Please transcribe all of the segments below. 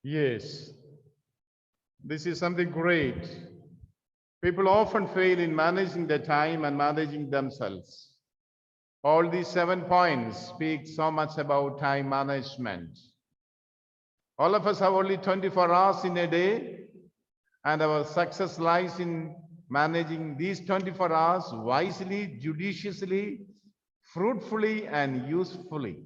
Yes, this is something great. People often fail in managing their time and managing themselves. All these 7 points speak so much about time management. All of us have only 24 hours in a day, and our success lies in managing these 24 hours wisely, judiciously, fruitfully, and usefully.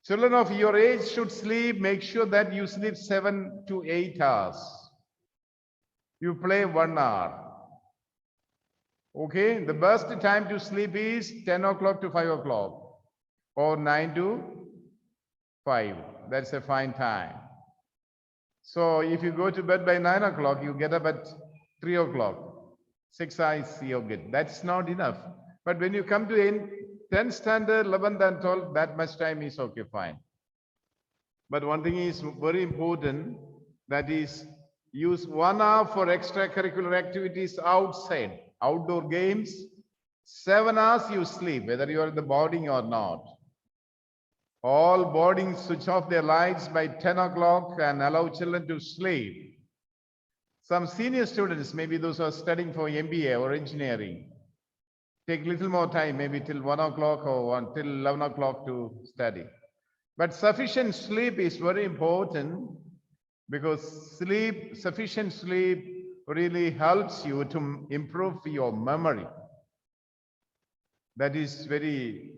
Children of your age should sleep. Make sure that you sleep 7 to 8 hours. You play 1 hour. Okay, the best time to sleep is 10 o'clock to 5 o'clock or 9 to 5. That's a fine time. So if you go to bed by 9 o'clock, you get up at 3 o'clock. 6 hours you're good. That's not enough. But when you come to 10th standard, 11th and 12th, that much time is okay, fine. But one thing is very important, that is use 1 hour for extracurricular activities outside, outdoor games. 7 hours you sleep, whether you are in the boarding or not. All boardings switch off their lights by 10 o'clock and allow children to sleep. Some senior students, maybe those who are studying for MBA or engineering, take little more time, maybe till 1 o'clock or till 11 o'clock to study. But sufficient sleep is very important, because sufficient sleep really helps you to improve your memory. That is very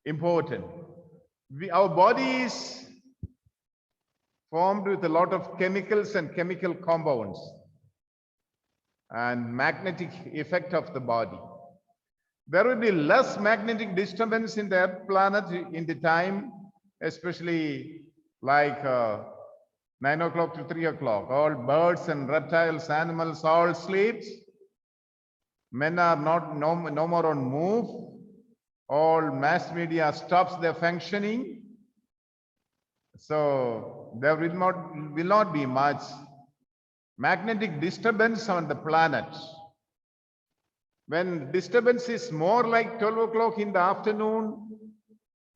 important. Our body is formed with a lot of chemicals and chemical compounds and magnetic effect of the body. There will be less magnetic disturbance in the Earth planet in the time, especially like 9 o'clock to 3 o'clock. All birds and reptiles, animals, all sleeps. Men are no more on move. All mass media stops their functioning. So there will not be much magnetic disturbance on the planet. When disturbance is more like 12 o'clock in the afternoon,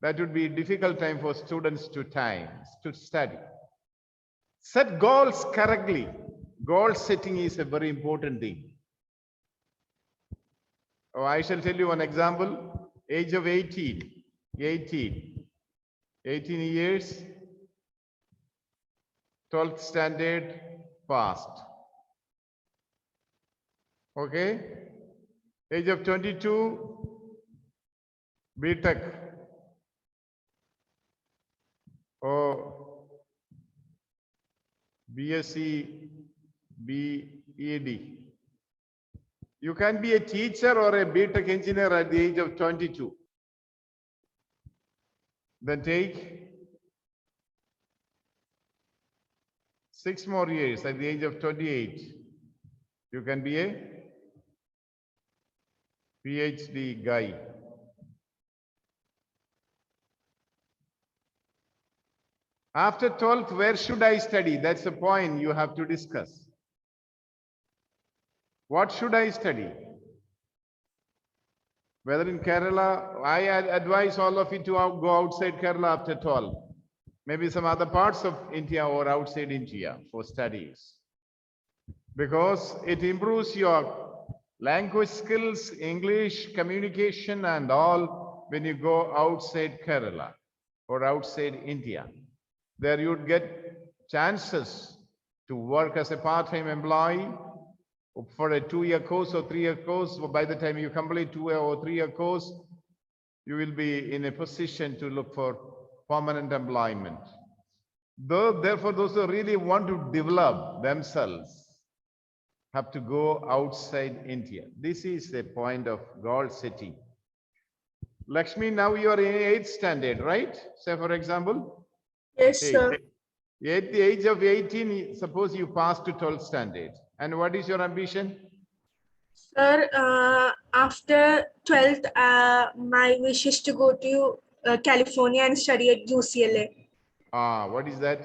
that would be a difficult time for students to study. Set goals correctly. Goal setting is a very important thing. Oh, I shall tell you one example. Age of 18 years, 12th standard passed. Okay. Age of 22, B.Tech or BSc, B.Ed. You can be a teacher or a B.Tech engineer at the age of 22. Then take 6 more years at the age of 28. You can be a PhD guy. After 12th, where should I study? That's the point you have to discuss. What should I study? Whether in Kerala, I advise all of you to go outside Kerala after 12. Maybe some other parts of India or outside India for studies. Because it improves your language skills, English, communication and all when you go outside Kerala or outside India. There you would get chances to work as a part-time employee for a 2-year course or 3-year course. By the time you complete 2-year or 3-year course, you will be in a position to look for permanent employment. Therefore, those who really want to develop themselves have to go outside India. This is the point of goal setting. Lakshmi, now you are in 8th standard, right? Say for example. Yes, sir. At the age of 18, suppose you pass to 12th standard. And what is your ambition? Sir, after 12th, my wish is to go to California and study at UCLA. What is that?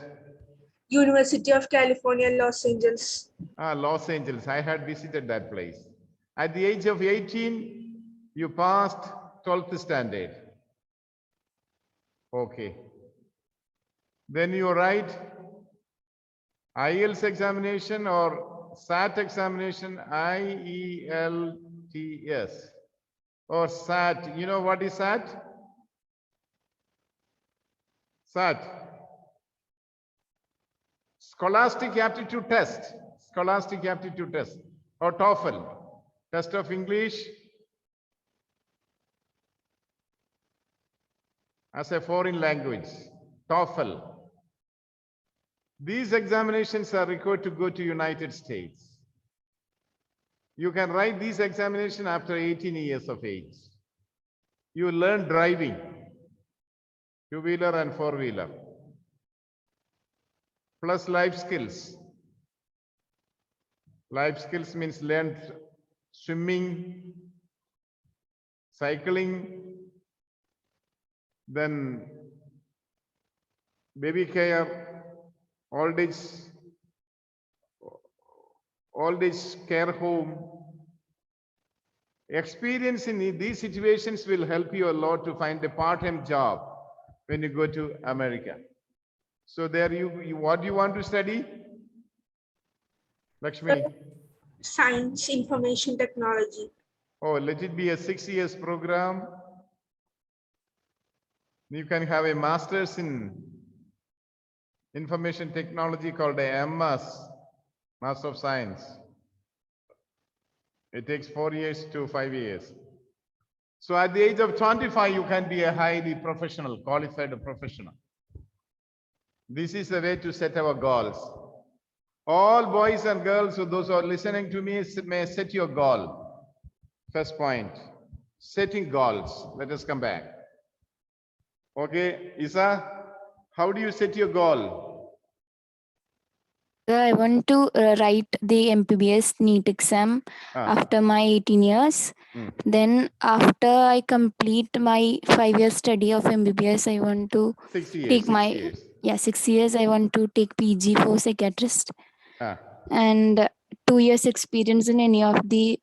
University of California, Los Angeles. Los Angeles. I had visited that place. At the age of 18, you passed 12th standard. Okay. Then you write IELTS examination or SAT examination, IELTS or SAT. You know what is SAT? SAT. Scholastic Aptitude Test. Scholastic Aptitude Test or TOEFL. Test of English as a foreign language. TOEFL. These examinations are required to go to United States. You can write these examinations after 18 years of age. You learn driving, two-wheeler and four-wheeler, plus life skills. Life skills means learn swimming, cycling, then baby care, old age care home. Experience in these situations will help you a lot to find a part-time job when you go to America. So there what do you want to study? Lakshmi? Science, information technology. Oh, let it be a 6 years program. You can have a master's in information technology called a MS, Master of Science. It takes 4 years to 5 years. So at the age of 25, you can be a highly professional, qualified professional. This is the way to set our goals. All boys and girls, so those who are listening to me, may set your goal. First point, setting goals. Let us come back. Okay, Isa, how do you set your goal? I want to write the MPBS NEET exam after my 18 years. Then after I complete my 5-year study of MBBS, I want to 6 years, take 6 my years. 6 years. I want to take PG for psychiatrist Ah. and 2 years experience in any of the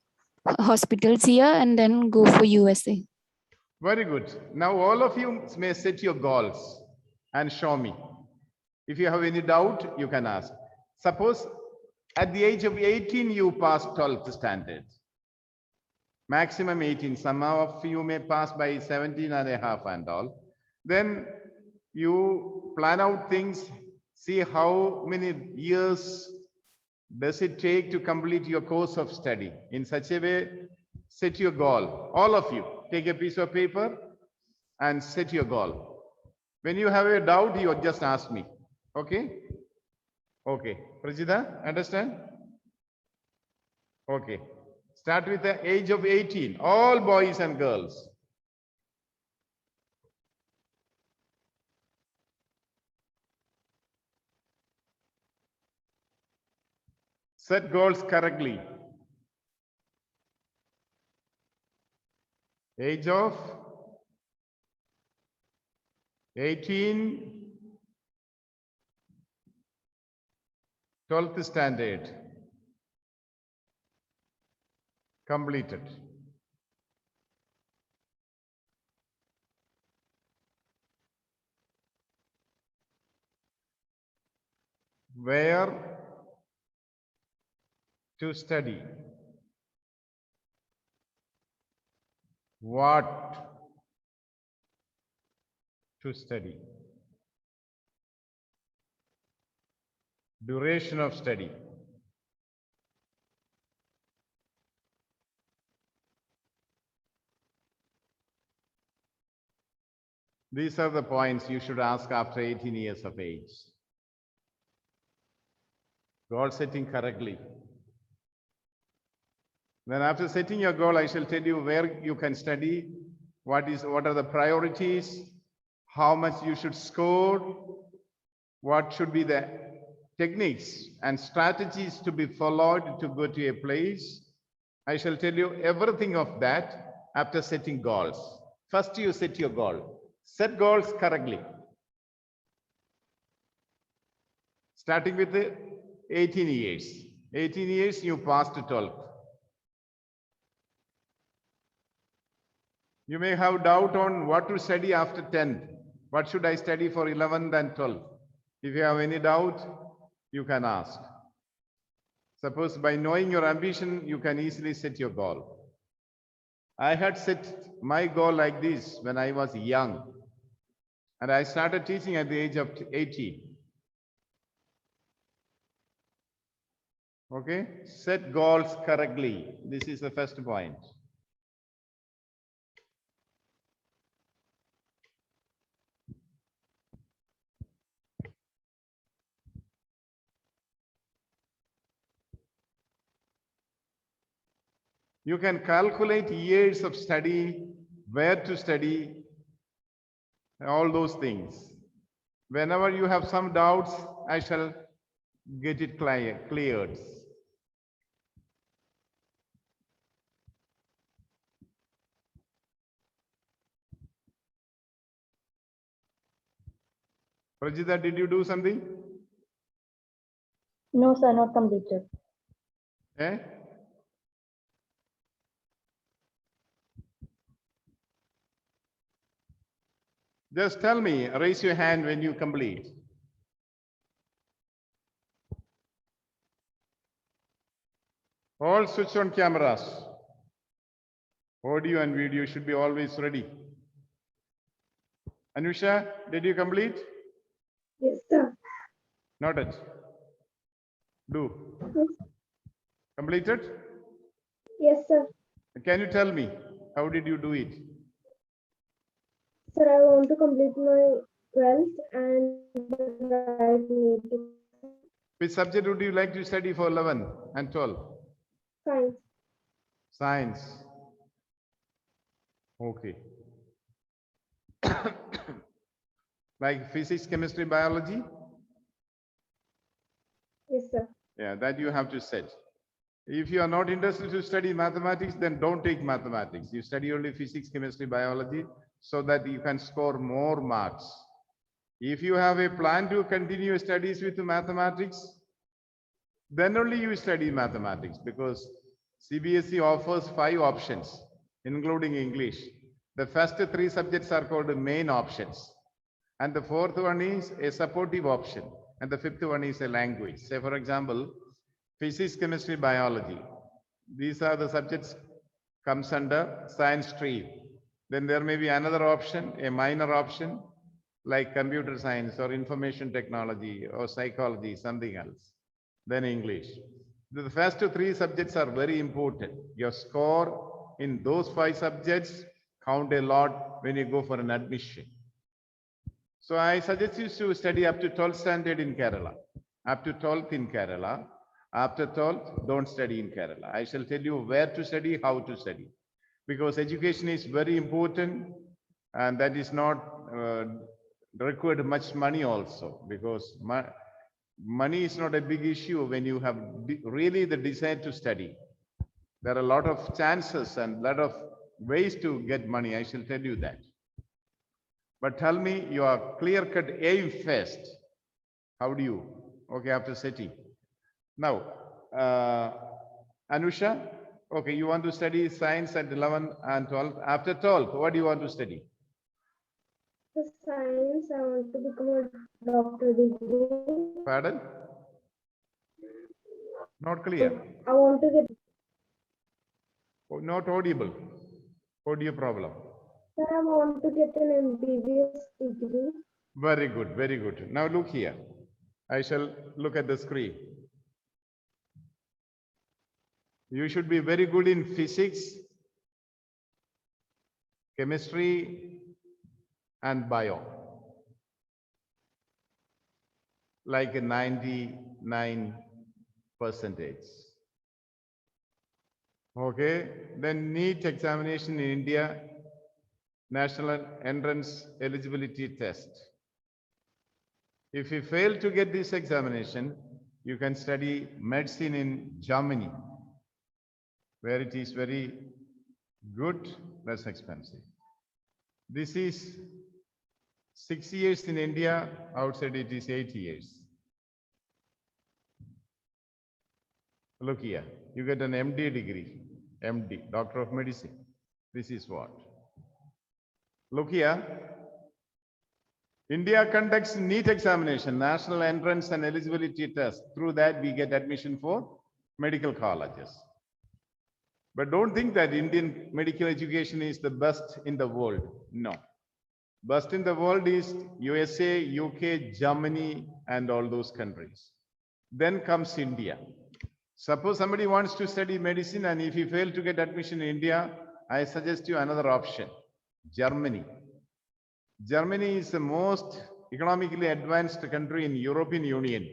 hospitals here, and then go for USA. Very good. Now all of you may set your goals and show me. If you have any doubt, you can ask. Suppose at the age of 18, you pass 12th standard. Maximum 18. Some of you may pass by 17 and a half and all. Then you plan out things, see how many years does it take to complete your course of study. In such a way, set your goal. All of you, take a piece of paper and set your goal. When you have a doubt, you just ask me. Okay? Okay. Prajita, understand? Okay. Start with the age of 18. All boys and girls. Set goals correctly. Age of 18, 12th standard. Completed. Where to study? What to study? Duration of study. These are the points you should ask after 18 years of age. Goal setting correctly. Then after setting your goal, I shall tell you where you can study, what are the priorities, how much you should score, what should be the techniques and strategies to be followed to go to a place. I shall tell you everything of that after setting goals. First, you set your goal. Set goals correctly. Starting with the 18 years. 18 years, you passed 12. You may have doubt on what to study after 10th. What should I study for 11th and 12th? If you have any doubt, you can ask. Suppose by knowing your ambition, you can easily set your goal. I had set my goal like this when I was young, and I started teaching at the age of 18. Okay, set goals correctly. This is the first point. You can calculate years of study, where to study, all those things. Whenever you have some doubts, I shall get it cleared. Prajita, did you do something? No, sir, not completed. Eh? Just tell me, raise your hand when you complete. All switch on cameras. Audio and video should be always ready. Anusha, did you complete? Yes, sir. Not yet. Do. Yes, Completed? yes, sir. Can you tell me, how did you do it? Sir, I want to complete my 12th and write native Which subject would you like to study for 11 and 12? science. Science. Okay. Like physics, chemistry, biology? Yes, sir. Yeah, that you have to set. If you are not interested to study mathematics, then don't take mathematics. You study only physics, chemistry, biology, so that you can score more marks. If you have a plan to continue studies with mathematics, then only you study mathematics, because CBSE offers 5 options, including English. The first 3 subjects are called main options. And the 4th one is a supportive option. And the 5th one is a language. Say, for example, physics, chemistry, biology. These are the subjects comes under science stream. Then there may be another option, a minor option, like computer science or information technology or psychology, something else. Then English. The first 3 subjects are very important. Your score in those 5 subjects count a lot when you go for an admission. So I suggest you to study up to 12th standard in Kerala, up to 12th in Kerala. After 12th, don't study in Kerala. I shall tell you where to study, how to study, because education is very important, and that is not required much money also, because money is not a big issue when you have really the desire to study. There are a lot of chances and a lot of ways to get money. I shall tell you that. But tell me your clear-cut aim first. How do you? Okay, after setting. Now, Anusha, okay, you want to study science at 11 and 12. After 12, what do you want to study? For science, I want to become a doctor degree. Pardon? Not clear. I want to get, Oh, not audible. Audio problem. sir, I want to get an MBBS degree. Very good, very good. Now look here. I shall look at the screen. You should be very good in physics, chemistry, and bio. Like a 99%. Okay, then NEET examination in India, National Entrance Eligibility Test. If you fail to get this examination, you can study medicine in Germany, where it is very good, less expensive. This is 6 years in India, outside it is 8 years. Look here, you get an MD degree, MD, Doctor of Medicine. This is what? Look here, India conducts NEET examination, National Entrance and Eligibility Test. Through that, we get admission for medical colleges. But don't think that Indian medical education is the best in the world. No. Best in the world is USA, UK, Germany, and all those countries. Then comes India. Suppose somebody wants to study medicine, and if you fail to get admission in India, I suggest you another option, Germany. Germany is the most economically advanced country in European Union.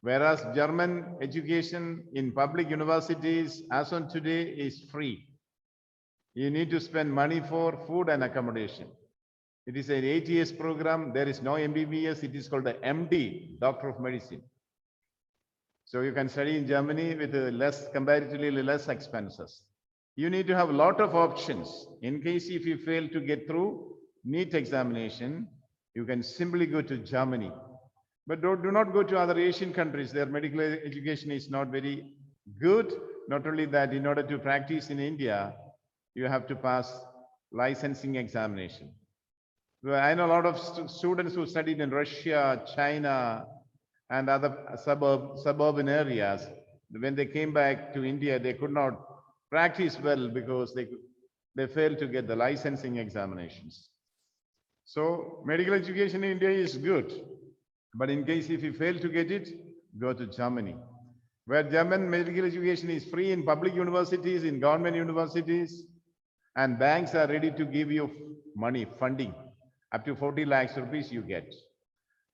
Whereas German education in public universities as on today is free. You need to spend money for food and accommodation. It is an 8 years program. There is no MBBS. It is called the MD, Doctor of Medicine. So you can study in Germany with comparatively less expenses. You need to have a lot of options. In case if you fail to get through NEET examination, you can simply go to Germany. But do not go to other Asian countries. Their medical education is not very good. Not only that, in order to practice in India, you have to pass licensing examination. Well, I know a lot of students who studied in Russia, China, and other suburban areas. When they came back to India, they could not practice well because they failed to get the licensing examinations. So medical education in India is good. But in case if you fail to get it, go to Germany, where German medical education is free in public universities, in government universities, and banks are ready to give you money, funding, up to 40 lakhs rupees you get,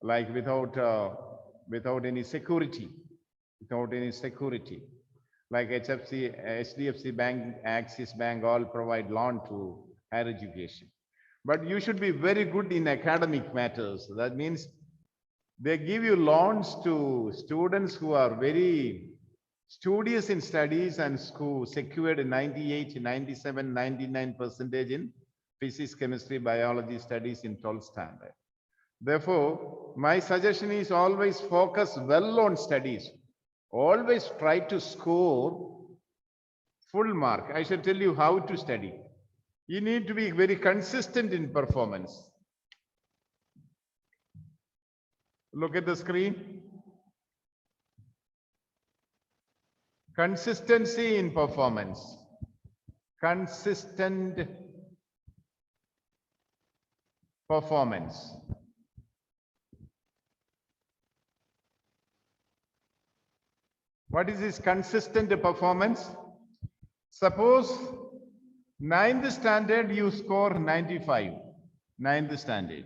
like without any security, like HDFC Bank, Axis Bank, all provide loan to higher education. But you should be very good in academic matters. That means they give you loans to students who are very studious in studies and who secured 98, 97, 99% in physics, chemistry, biology studies in 12th standard. Therefore, my suggestion is always focus well on studies. Always try to score full mark. I shall tell you how to study. You need to be very consistent in performance. Look at the screen. Consistency in performance. Consistent performance. What is this consistent performance? Suppose 9th standard you score 95, 9th standard.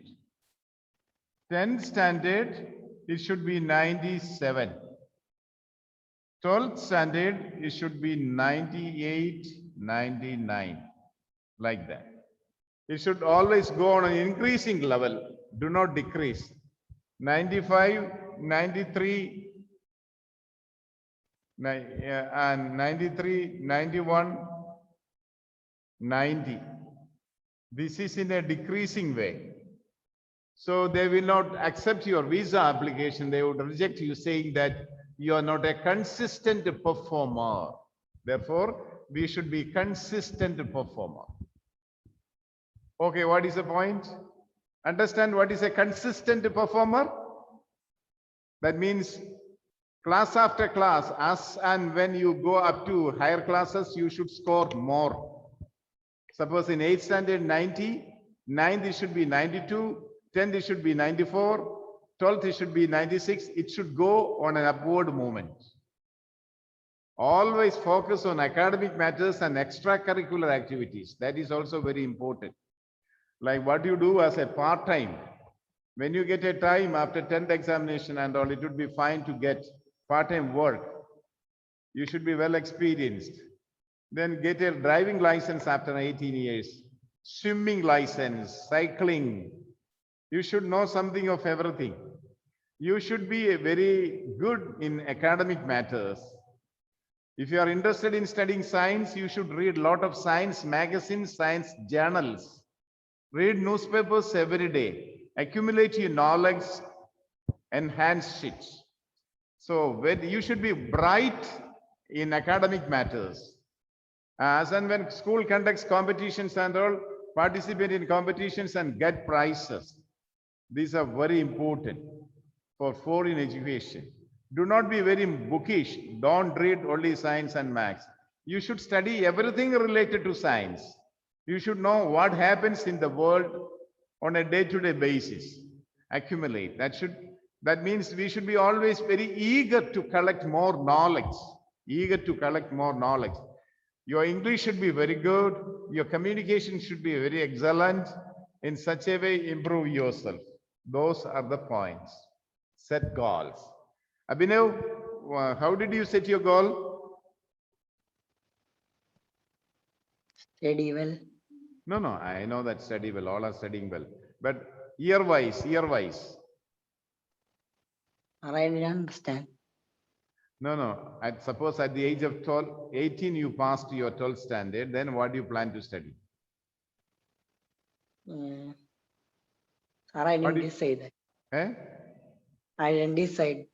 10th standard, it should be 97. 12th standard, it should be 98, 99, like that. It should always go on an increasing level, do not decrease. 95, 93, and 93, 91, 90. This is in a decreasing way. So they will not accept your visa application. They would reject you, saying that you are not a consistent performer. Therefore, we should be consistent performer. Okay, what is the point? Understand what is a consistent performer? That means class after class, as and when you go up to higher classes, you should score more. Suppose in 8th standard 90, 9th it should be 92, 10th it should be 94, 12th it should be 96. It should go on an upward movement. Always focus on academic matters and extracurricular activities. That is also very important. Like what you do as a part-time. When you get a time after 10th examination and all, it would be fine to get part-time work. You should be well experienced. Then get a driving license after 18 years. Swimming license, cycling. You should know something of everything. You should be very good in academic matters. If you are interested in studying science, you should read a lot of science magazines, science journals. Read newspapers every day. Accumulate your knowledge, enhance it. So you should be bright in academic matters. As and when school conducts competitions and all, participate in competitions and get prizes. These are very important for foreign education. Do not be very bookish. Don't read only science and maths. You should study everything related to science. You should know what happens in the world on a day-to-day basis. Accumulate. That means we should be always very eager to collect more knowledge. Eager to collect more knowledge. Your English should be very good. Your communication should be very excellent. In such a way, improve yourself. Those are the points. Set goals. Abhinav, how did you set your goal? Study well. No, I know that study well. All are studying well. But year-wise. I didn't understand. No. Suppose at the age of 18, you passed your 12th standard. Then what do you plan to study? Sir, I didn't decide that. Eh? I didn't decide.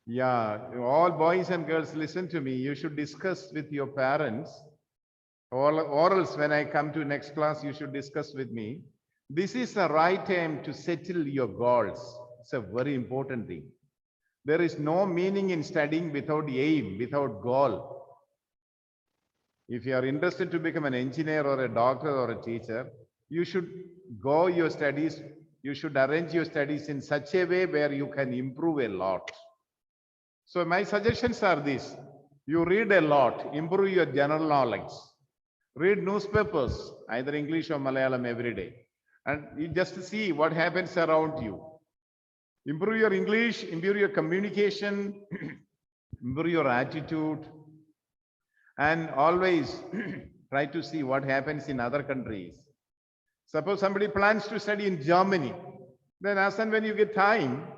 Yeah, all boys and girls, listen to me. You should discuss with your parents, or else when I come to next class, you should discuss with me. This is the right time to settle your goals. It's a very important thing. There is no meaning in studying without aim, without goal. If you are interested to become an engineer or a doctor or a teacher, you should go your studies. You should arrange your studies in such a way where you can improve a lot. So my suggestions are these. You read a lot, improve your general knowledge. Read newspapers, either English or Malayalam every day. And you just see what happens around you. Improve your English, improve your communication, improve your attitude, and always try to see what happens in other countries. Suppose somebody plans to study in Germany, then as and when you get time,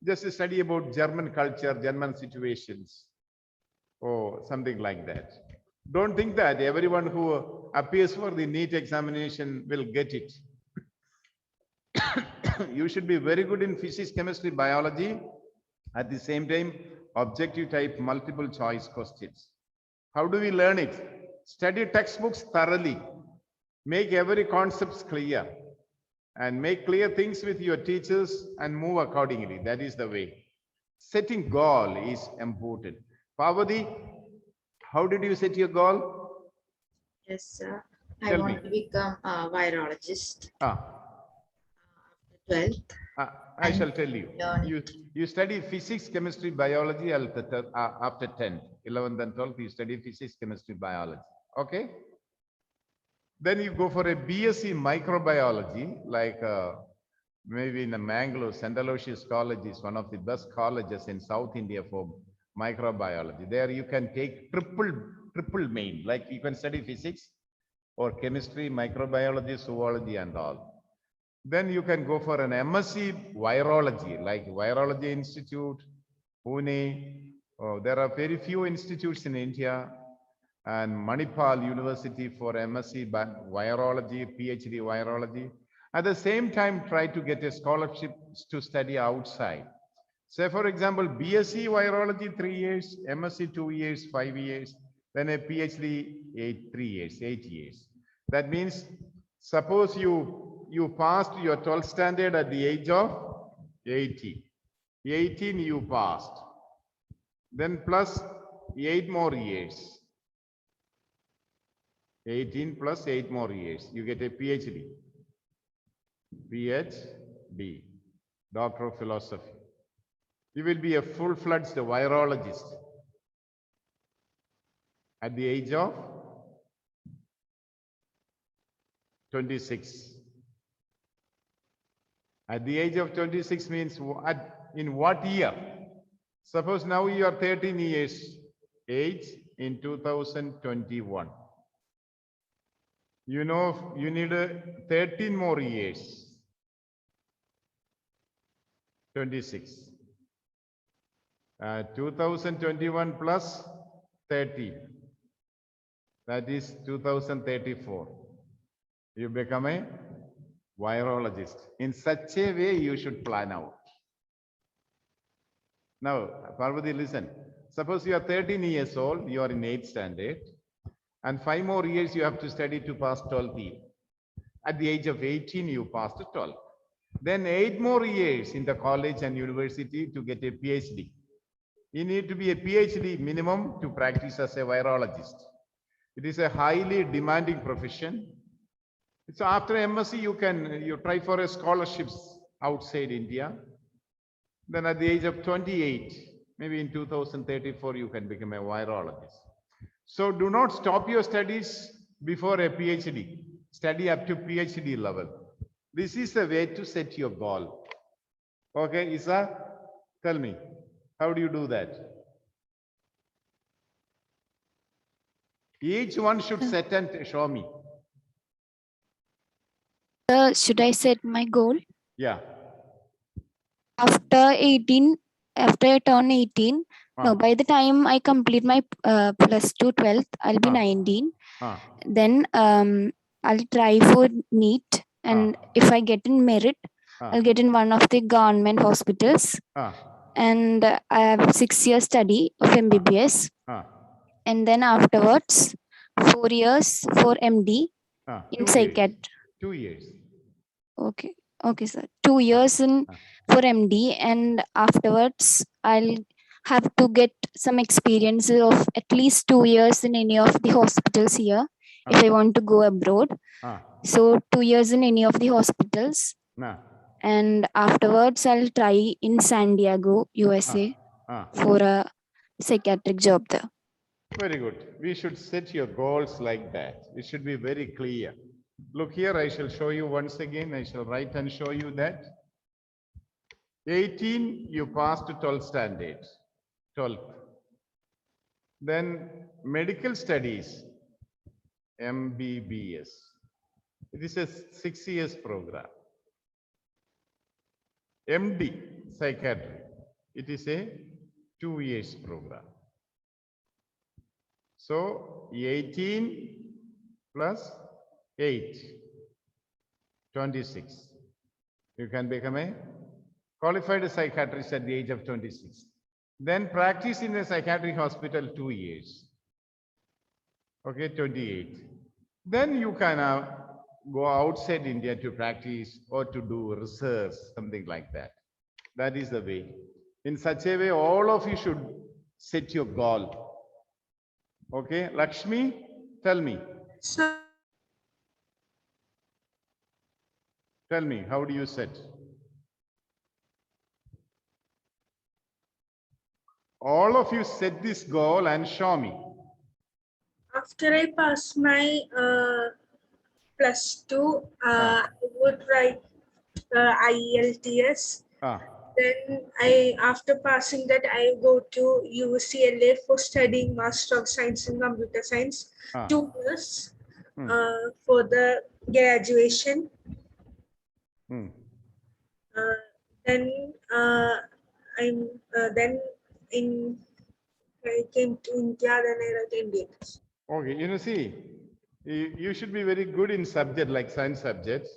just study about German culture, German situations, or something like that. Don't think that everyone who appears for the NEET examination will get it. You should be very good in physics, chemistry, biology. At the same time, objective type multiple choice questions. How do we learn it? Study textbooks thoroughly. Make every concept clear. And make clear things with your teachers and move accordingly. That is the way. Setting goal is important. Parvati, how did you set your goal? Yes, sir. I Tell want me. to become a virologist. After 12th. I shall tell you. learn You study physics, chemistry, biology after 10th. 11th and 12th, you study physics, chemistry, biology. Okay? Then you go for a BSc microbiology, like maybe in Mangalore, St. Aloysius College is one of the best colleges in South India for microbiology. There you can take triple main, like you can study physics or chemistry, microbiology, zoology and all. Then you can go for an MSc virology, like Virology Institute, Pune. Oh, there are very few institutes in India, and Manipal University for MSc virology, PhD virology. At the same time, try to get a scholarship to study outside. Say, for example, BSc virology 3 years, MSc 2 years, 5 years, then a PhD 3 years, 8 years. That means, suppose you passed your 12th standard at the age of 18. 18 you passed. Then plus 8 more years. 18 plus 8 more years. You get a PhD. PhD. Doctor of Philosophy. You will be a full-fledged virologist at the age of 26. At the age of 26 means in what year? Suppose now you are 13 years age in 2021. You know, you need 13 more years. 26. 2021 plus 13. That is 2034. You become a virologist. In such a way, you should plan out. Now, Parvati, listen. Suppose you are 13 years old, you are in 8th standard, and 5 more years you have to study to pass 12th year. At the age of 18, you passed 12. Then 8 more years in the college and university to get a PhD. You need to be a PhD minimum to practice as a virologist. It is a highly demanding profession. So after MSc, you try for a scholarships outside India. Then at the age of 28, maybe in 2034, you can become a virologist. So do not stop your studies before a PhD. Study up to PhD level. This is the way to set your goal. Okay, Isa, tell me, how do you do that? Each one should set and show me. Should I set my goal? Yeah. After I turn 18, no, Ah. by the time I complete my plus 2 12th, I'll be 19. Then I'll try for NEET, and if I get in merit, I'll get in one of the government hospitals. And I have 6 years study of MBBS. And then afterwards, 4 years for MD in psychiatry. 2 years. Okay. Okay, sir. 2 years in for MD, and afterwards I'll have to get some experience of at least 2 years in any of the hospitals here if I want to go abroad. So 2 years in any of the hospitals, and afterwards I'll try in San Diego, USA for a psychiatric job there. Very good. We should set your goals like that. It should be very clear. Look here, I shall show you once again. I shall write and show you that. 18, you passed to 12th standard. 12th. Then medical studies, MBBS. It is a 6 years program. MD, psychiatry. It is a 2 years program. So 18 plus 8, 26. You can become a qualified psychiatrist at the age of 26. Then practice in a psychiatric hospital 2 years. Okay, 28. Then you can go outside India to practice or to do research, something like that. That is the way. In such a way, all of you should set your goal. Okay, Lakshmi, tell me. So, Tell me, how do you set? All of you set this goal and show me. after I pass my plus 2, I would write IELTS. Then after passing that, I go to UCLA for studying Master of Science in Computer Science, 2 years for the graduation. Then I came to India, then I wrote Indian. Okay, you see, you should be very good in subject like science subjects.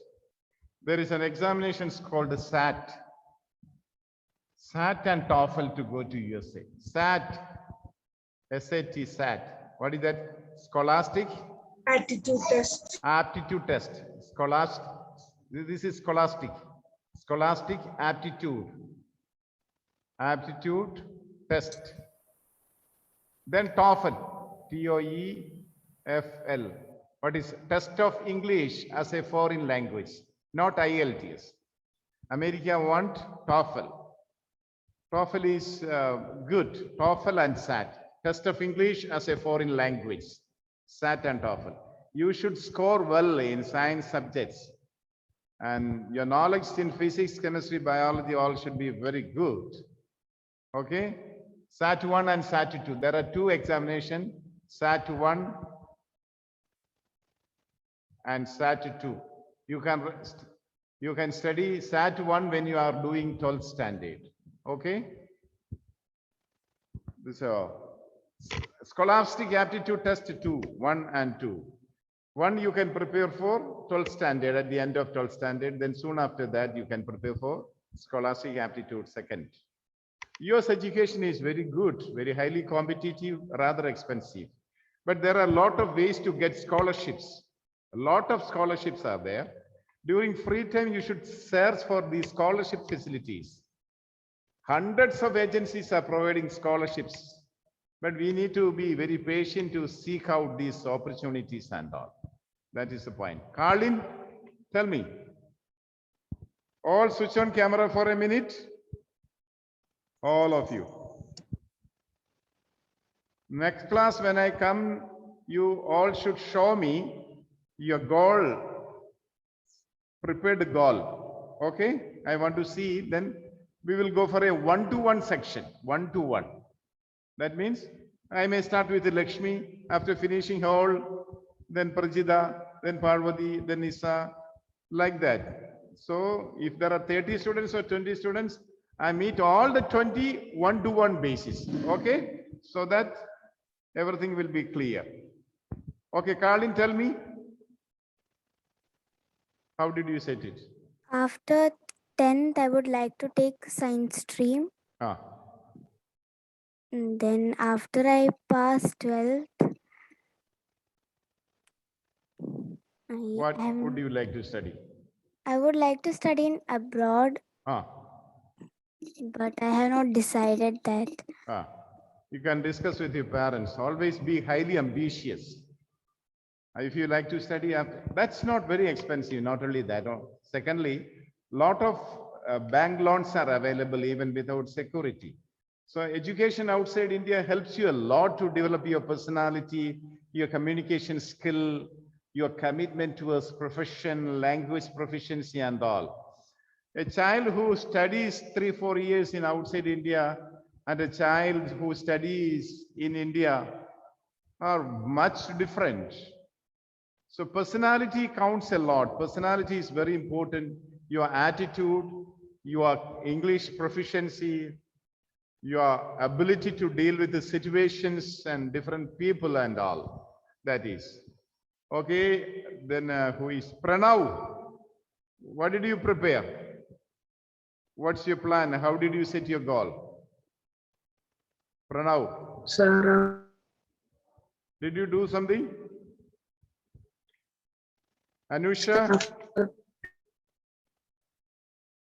There is an examination called the SAT. SAT and TOEFL to go to USA. SAT, SAT, SAT. What is that? Scholastic? Aptitude test. Aptitude test. Scholastic. This is scholastic. Scholastic aptitude. Aptitude test. Then TOEFL. TOEFL. What is test of English as a foreign language? Not IELTS. America want TOEFL. TOEFL is good. TOEFL and SAT. Test of English as a foreign language. SAT and TOEFL. You should score well in science subjects. And your knowledge in physics, chemistry, biology, all should be very good. Okay? SAT 1 and SAT 2. There are 2 examinations. SAT 1 and SAT 2. You can study SAT 1 when you are doing 12th standard. Okay? So, Scholastic Aptitude Test 2, 1 and 2. 1 you can prepare for 12th standard at the end of 12th standard. Then soon after that, you can prepare for Scholastic Aptitude 2nd. US education is very good, very highly competitive, rather expensive. But there are a lot of ways to get scholarships. A lot of scholarships are there. During free time, you should search for these scholarship facilities. Hundreds of agencies are providing scholarships, but we need to be very patient to seek out these opportunities and all. That is the point. Carlin, tell me. All switch on camera for a minute. All of you. Next class, when I come, you all should show me your goal, prepared goal. Okay? I want to see, then we will go for a one-to-one section, one-to-one. That means I may start with Lakshmi, after finishing all, then Prajita, then Parvati, then Nisa, like that. So if there are 30 students or 20 students, I meet all the 20 one-to-one basis. Okay? So that everything will be clear. Okay, Carlin, tell me. How did you set it? After 10th, I would like to take science stream. Ah. And then after I pass 12th, What would you like to study? I would like to study in abroad, Ah. but I have not decided that. Ah. You can discuss with your parents. Always be highly ambitious. If you like to study, that's not very expensive. Not only that. Secondly, lot of bank loans are available even without security. So education outside India helps you a lot to develop your personality, your communication skill, your commitment towards profession, language proficiency and all. A child who studies 3-4 years in outside India and a child who studies in India are much different. So personality counts a lot. Personality is very important. Your attitude, your English proficiency, your ability to deal with the situations and different people and all. That is. Okay, then who is Pranav? What did you prepare? What's your plan? How did you set your goal? Pranav. Sir, Did you do something? Anusha?